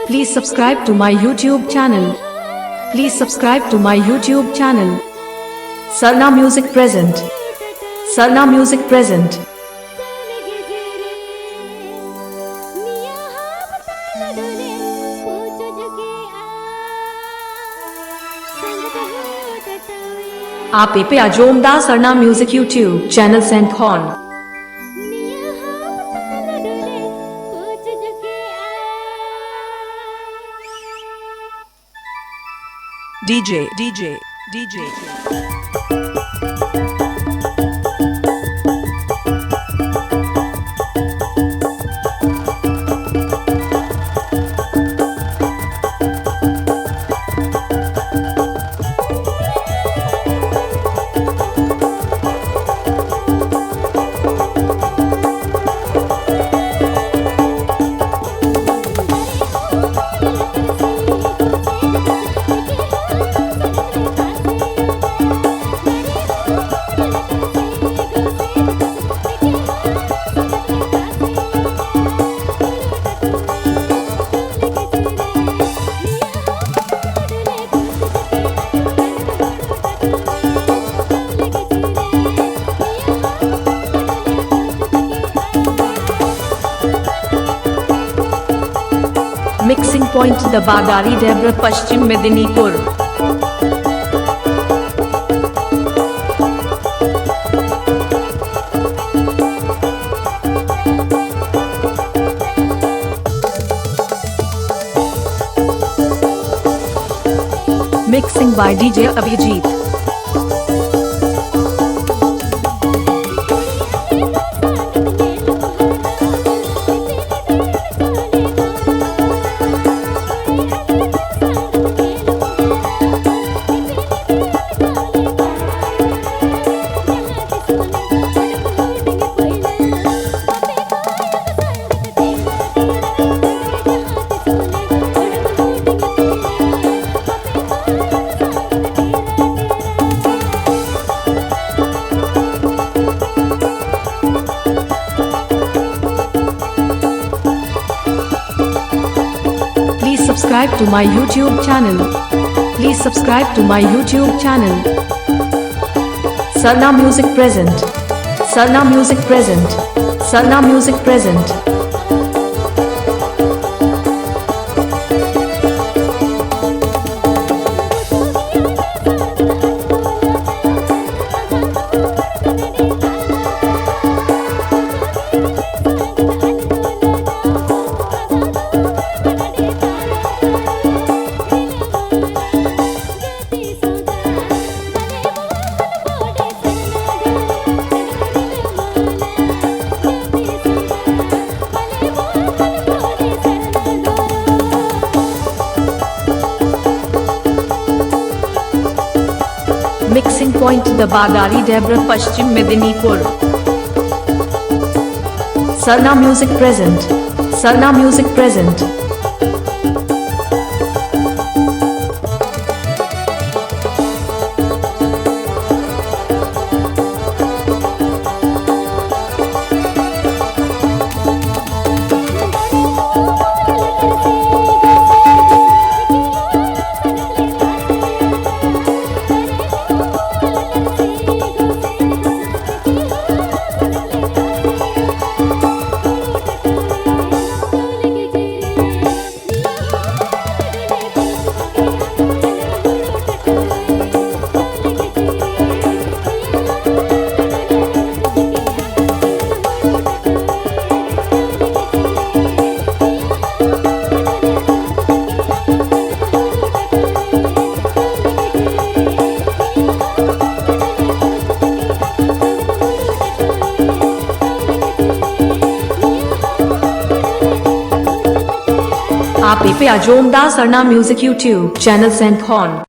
Please subscribe to my YouTube channel. Please subscribe to my YouTube channel. Sarna Music present. Sarna Music present. Aapeya Jomda Sarna Music YouTube channel TAHNK. DJ. Mixing point Dabadari Debra Paschim Medinipur. Mixing by DJ Abhijit. Subscribe to my YouTube channel. Please subscribe to my YouTube channel. Sarna Music present. Sarna Music present. Sarna Music present. Mixing point Dabadari Debra Paschim Medinipur. Sarna Music present. Sarna Music present. Aapeya Jomda Sarna Music YouTube channel TAHNK.